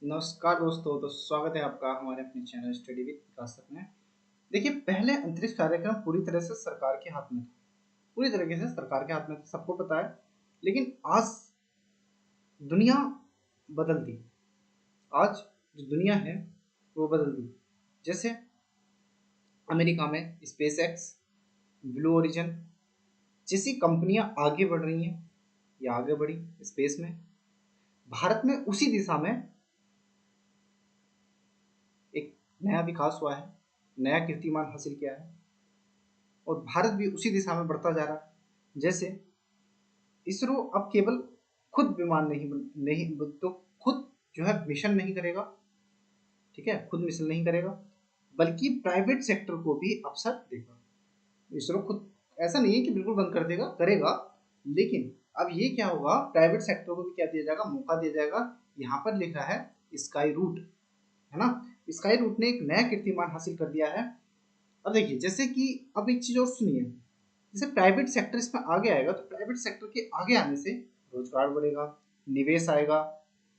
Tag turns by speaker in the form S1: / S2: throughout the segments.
S1: नमस्कार दोस्तों। तो स्वागत है आपका हमारे अपने चैनल स्टडी विद विकास में। देखिए, पहले अंतरिक्ष कार्यक्रम पूरी तरह से सरकार के हाथ में था। पूरी तरीके से सरकार के हाथ में था, सबको पता है। लेकिन आज दुनिया बदल दी। आज जो दुनिया है वो बदल दी। जैसे अमेरिका में स्पेस एक्स, ब्लू ओरिजिन जैसी कंपनियां आगे बढ़ रही हैं या आगे बढ़ी स्पेस में। भारत में उसी दिशा में एक नया विकास हुआ है, नया कीर्तिमान हासिल किया है और भारत भी उसी दिशा में बढ़ता जा रहा है। जैसे इसरो अब केवल खुद विमान नहीं तो खुद जो है मिशन नहीं करेगा, ठीक है, खुद मिशन नहीं करेगा, बल्कि प्राइवेट सेक्टर को भी अवसर देगा। इसरो खुद ऐसा नहीं है कि बिल्कुल बंद कर देगा, करेगा, लेकिन अब ये क्या होगा, प्राइवेट सेक्टर को भी क्या दिया जाएगा, मौका दिया जाएगा। यहाँ पर लिख रहा है स्काई रूट, है ना। स्काई रूट ने एक नया कीर्तिमान हासिल कर दिया है। अब देखिए, जैसे कि अब एक चीज और सुनिए, जैसे प्राइवेट सेक्टर इसमें आगे आएगा तो प्राइवेट सेक्टर के आगे आने से रोजगार बढ़ेगा, निवेश आएगा,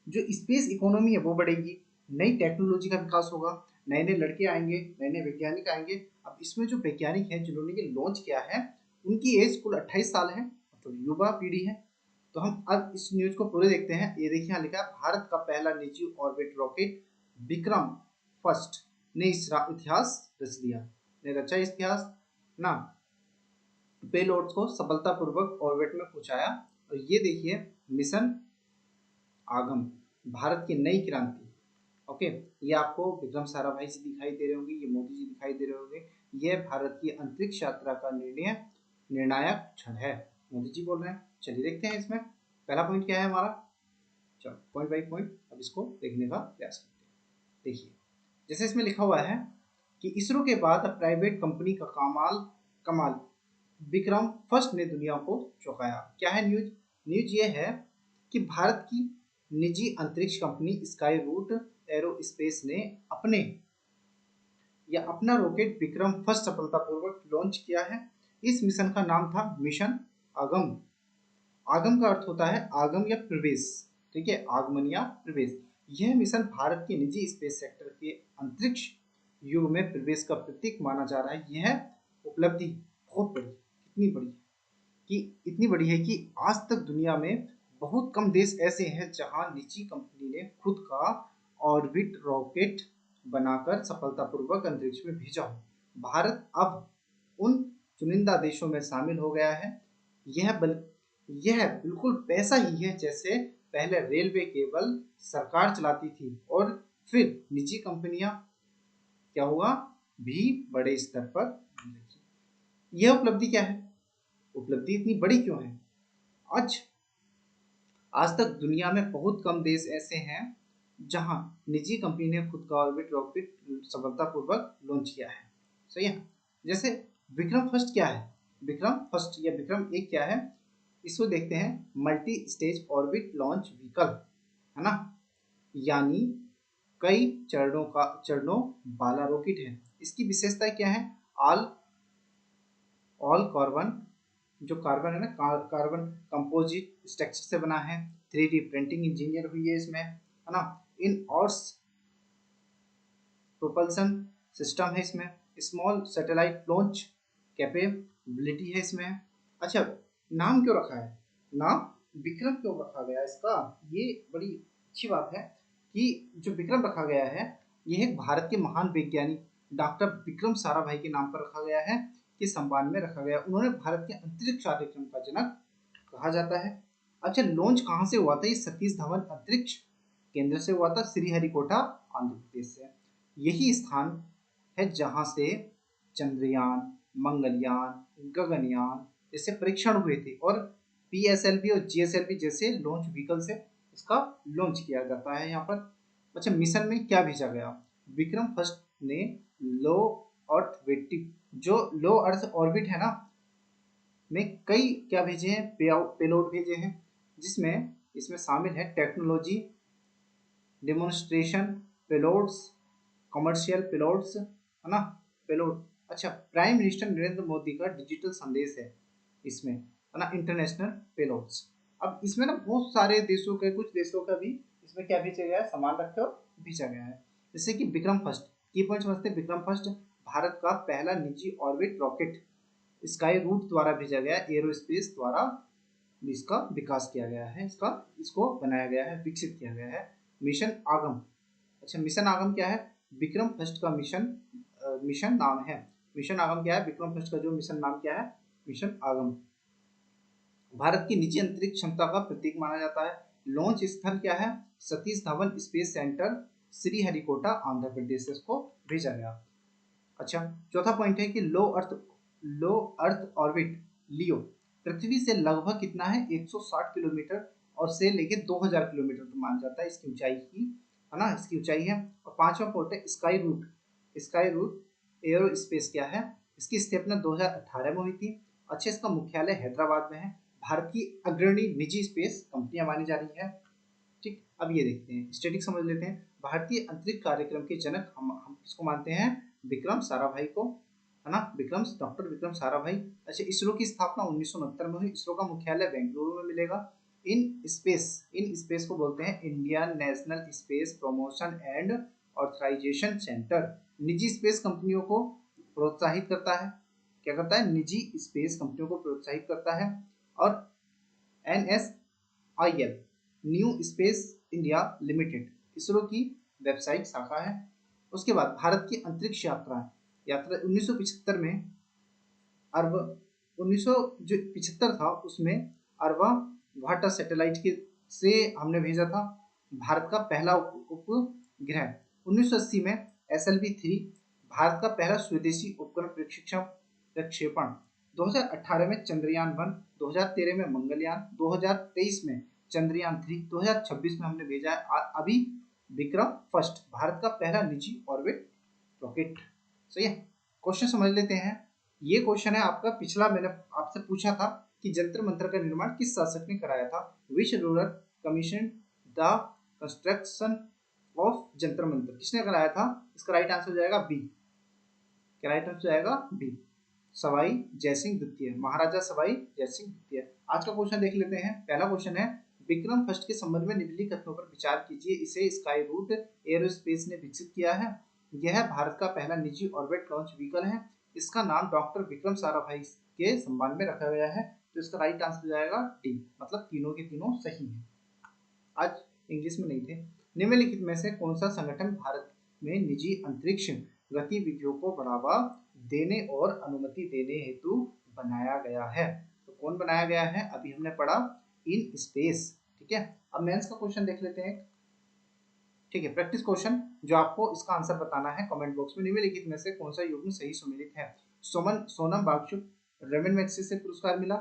S1: जो स्पेस इकोनॉमी है वो बढ़ेगी, नई टेक्नोलॉजी का विकास होगा, नए नए लड़के आएंगे, नए नए वैज्ञानिक आएंगे। अब इसमें जो वैज्ञानिक हैं जिन्होंने ये लॉन्च किया है उनकी एज कुल 28 साल है, मतलब युवा पीढ़ी है। तो हम अब इस न्यूज को पूरे देखते हैं। ये देखिए, यहाँ लिखा है भारत का पहला निजी ऑर्बिट रॉकेट विक्रम फर्स्ट ने इतिहास रच दिया, ने रचा इतिहास ना, पेलोड्स को सफलतापूर्वक ऑर्बिट में पहुंचाया। और ये देखिए मिशन आगम, भारत की नई क्रांति। ओके, ये आपको विक्रम साराभाई जी दिखाई दे रहे होंगे, ये मोदी जी दिखाई दे रहे होंगे। ये भारत की अंतरिक्ष यात्रा का निर्णायक क्षण है, मोदी जी बोल रहे हैं। चलिए देखते हैं इसमें पहला पॉइंट क्या है हमारा। चलो पॉइंट बाई पॉइंट अब इसको देखने का प्रयास करते हैं। देखिए, जैसे इसमें लिखा हुआ है कि इसरो के बाद प्राइवेट कंपनी का कमाल कमाल विक्रम फर्स्ट ने दुनिया को चौंकाया। क्या है न्यूज? न्यूज ये है कि भारत की निजी अंतरिक्ष कंपनी स्काई रूट एरोस्पेस ने अपना रॉकेट विक्रम फर्स्ट सफलतापूर्वक लॉन्च किया है। इस मिशन का नाम था मिशन आगम। आगम का अर्थ होता है आगम या प्रवेश, ठीक है, आगमन या प्रवेश। यह मिशन भारत के निजी स्पेस सेक्टर के अंतरिक्ष युग में प्रवेश का प्रतीक माना जा रहा है। यह उपलब्धि बहुत बड़ी, कितनी बड़ी कि इतनी बड़ी है कि आज तक दुनिया में बहुत कम देश ऐसे हैं जहां निजी कंपनी ने खुद का ऑर्बिट रॉकेट बनाकर सफलतापूर्वक अंतरिक्ष में भेजा हो। भारत अब उन चुनिंदा देशों में शामिल हो गया है। यह बिल्कुल वैसा ही है जैसे पहले रेलवे केवल सरकार चलाती थी और फिर निजी कंपनियां क्या हुआ भी बड़े स्तर पर। यह उपलब्धि क्या है? उपलब्धि इतनी बड़ी क्यों है? आज आज तक दुनिया में बहुत कम देश ऐसे हैं जहां निजी कंपनी ने खुद का ऑर्बिट रॉकेट सफलतापूर्वक लॉन्च किया है। सही है। जैसे विक्रम फर्स्ट क्या है? विक्रम फर्स्ट या विक्रम एक क्या है, इसको देखते हैं। Multi stage orbit launch vehicle, है ना, यानी कई चरणों वाला रॉकेट है। इसकी विशेषता क्या है? ऑल ऑल कार्बन, जो कार्बन है ना, कार्बन कंपोजिट स्ट्रक्चर से बना है। 3D प्रिंटिंग इंजीनियर हुई है इसमें, है ना। इन ऑर्स प्रोपल्सन सिस्टम है इसमें। स्मॉल सैटेलाइट लॉन्च कैपेबिलिटी है इसमें। अच्छा, नाम क्यों रखा है? नाम विक्रम क्यों रखा गया इसका? ये बड़ी अच्छी बात है कि जो विक्रम रखा गया है यह एक भारत के महान वैज्ञानिक डॉक्टर विक्रम साराभाई के नाम पर रखा गया है, के सम्मान में रखा गया। उन्होंने भारत के अंतरिक्ष कार्यक्रम का जनक कहा जाता है। अच्छा, लॉन्च कहाँ से हुआ था? ये सतीश धवन अंतरिक्ष केंद्र से हुआ था, श्रीहरिकोटा आंध्र प्रदेश से। यही स्थान है जहां से चंद्रयान, मंगलयान, गगनयान जैसे परीक्षण हुए थे और पीएसएलवी और जीएसएलवी जैसे लॉन्च व्हीकल से इसका लॉन्च किया जाता है यहाँ पर। अच्छा, मिशन में क्या भेजा गया? विक्रम फर्स्ट ने लो अर्थ वेटिव, जो लो अर्थ ऑर्बिट है ना, में कई क्या भेजे हैं, पेलोड भेजे हैं, जिसमें इसमें शामिल है technology demonstration payloads, commercial payloads, है ना, पेलोड। अच्छा, प्राइम मिनिस्टर नरेंद्र मोदी का डिजिटल संदेश है इसमें, है ना, इंटरनेशनल पेलोड्स। अब इसमें ना बहुत सारे देशों के, कुछ देशों का भी इसमें क्या भेजा गया है, सामान रख कर भेजा गया है। जैसे कि विक्रम फर्स्ट, की पॉइंट समझते हैं। विक्रम फर्स्ट भारत का पहला निजी ऑर्बिट रॉकेट स्काई रूट द्वारा भेजा गया, एरोस्पेस द्वारा इसका विकास किया गया है, इसको बनाया गया है, विकसित किया गया है। मिशन आगम, अच्छा मिशन आगम क्या है, विक्रम फर्स्ट का मिशन नाम है। मिशन आगम क्या है, विक्रम फर्स्ट का जो मिशन नाम क्या है, मिशन आगम। भारत की निजी अंतरिक्ष क्षमता का प्रतीक माना जाता है। लॉन्च स्थल क्या है, सतीश धवन स्पेस सेंटर, श्रीहरिकोटा आंध्र प्रदेश से इसको भेजा गया। अच्छा चौथा पॉइंट है कि लो अर्थ ऑर्बिट लियो पृथ्वी से लगभग कितना है, 160 किलोमीटर और से लेके 2000 किलोमीटर तो मान जाता है इसकी ऊंचाई की, है ना, इसकी ऊंचाई है। और पांचवा पॉइंट है स्काई रूट एरो स्पेस क्या है, इसकी स्थापना 2018 में हुई थी। अच्छा इसका मुख्यालय हैदराबाद में है। भारत की अग्रणी निजी स्पेस कंपनियां मानी जा रही है। ठीक, अब ये देखते हैं, स्टैटिक समझ लेते हैं। भारतीय अंतरिक्ष कार्यक्रम के जनक हम किसको मानते हैं, विक्रम साराभाई को, है ना, डॉक्टर विक्रम साराभाई। अच्छा इसरो की स्थापना 1969 में हुई। इसरो का मुख्यालय बेंगलुरु में मिलेगा। इन स्पेस को बोलते हैं Indian National Space Promotion and Authorisation Centre. निजी स्पेस कंपनियों को प्रोत्साहित करता है, क्या करता है, निजी स्पेस कंपनियों को प्रोत्साहित करता है। और NSIL new space India limited ISRO की वेबसाइट शाखा है। उसके बाद भारत की अंतरिक्ष यात्रा 1975 में अर्व 1975 था उसमें अर्वा वाटा सैटेलाइट के से हमने भेजा था भारत का पहला उपग्रह। 1980 में SLV-3 भारत का पहला स्वदेशी उपग्रह प्रक्षेपण। 2018 में चंद्रयान-1, 2013 में मंगलयान, 2023 में चंद्रयान-3, 2026 में हमने भेजा है अभी विक्रम फर्स्ट, भारत का पहला निजी ऑर्बिट रॉकेट। सही है, क्वेश्चन समझ लेते हैं। ये क्वेश्चन है आपका पिछला, मैंने आपसे पूछा था कि जंतर मंतर का निर्माण किस शासक ने कराया था। Which ruler commission the construction of Jantar Mantar, किसने कराया था, इसका राइट आंसर हो जाएगा बी। क्या राइट आंसर जाएगा बी, सवाई जयसिंह द्वितीय, महाराजा सवाई जयसिंह द्वितीय। आज का क्वेश्चन देख लेते हैं। पहला क्वेश्चन है विक्रम फर्स्ट के संबंध में निम्नलिखित कथनों पर विचार कीजिए। इसे स्काई रूट एरोस्पेस ने विकसित किया है। यह भारत का पहला निजी ऑर्बिट लॉन्च व्हीकल है। इसका नाम डॉक्टर विक्रम साराभाई के सम्मान में रखा गया है। तो इसका राइट आंसर जाएगा डी, मतलब तीनों के तीनों सही हैं। आज इंग्लिश में नहीं थे। निम्नलिखित में से कौन सा संगठन भारत में निजी अंतरिक्ष गतिविधियों को बढ़ावा देने और अनुमति देने हेतु बनाया गया है। तो कौन बनाया गया है, अभी हमने पढ़ा इन स्पेस। ठीक है, अब मेंस का क्वेश्चन देख लेते हैं। ठीक है, प्रैक्टिस क्वेश्चन जो आपको इसका आंसर बताना है कमेंट बॉक्स में। निम्नलिखित में से कौन सा युग्म सही सम्मिलित है। सोनम वांगचुक रमन मैग्सेसे से पुरस्कार मिला।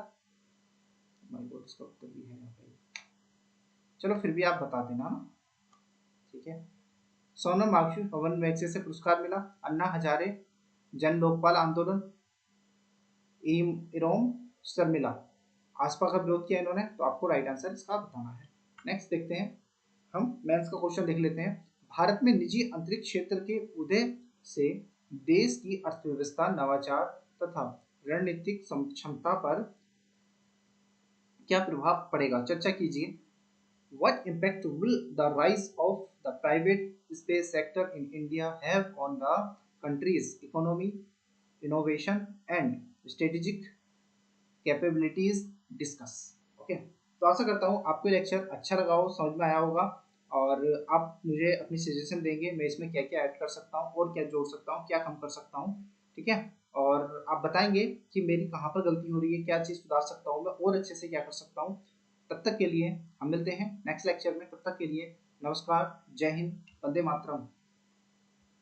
S1: माय गॉड, इसका उत्तर भी है यहाँ पे, चलो फिर भी आप बता देना ना। ठीक है, सोनम वांगचुक रमन मैग्सेसे से पुरस्कार मिला। अन्ना हजारे जन लोकपाल आंदोलन, इरोम शर्मिला आसपा का विरोध किया इन्होंने। तो आपको राइट आंसर इसका बताना है। नेक्स्ट देखते हैं, हम मेंस का क्वेश्चन देख लेते हैं। भारत में निजी अंतरिक्ष क्षेत्र के उदय से देश की अर्थव्यवस्था, नवाचार तथा रणनीतिक क्षमता पर क्या प्रभाव पड़ेगा, चर्चा कीजिए। What impact will the rise of the private space sector in India have on the country's economy, innovation and strategic capabilities? Discuss. Okay. तो आशा करता हूँ आपको लेक्चर अच्छा लगा हो, समझ में आया होगा और आप मुझे अपनी सजेशन देंगे मैं इसमें क्या क्या ऐड कर सकता हूँ और क्या जोड़ सकता हूँ, क्या कम कर सकता हूँ। ठीक है, और आप बताएंगे कि मेरी कहाँ पर गलती हो रही है, क्या चीज़ सुधार सकता हूँ मैं और अच्छे से क्या कर सकता हूँ। तब तक के लिए हम मिलते हैं नेक्स्ट लेक्चर में। तब तक के लिए नमस्कार, जय हिंद, वंदे मातरम।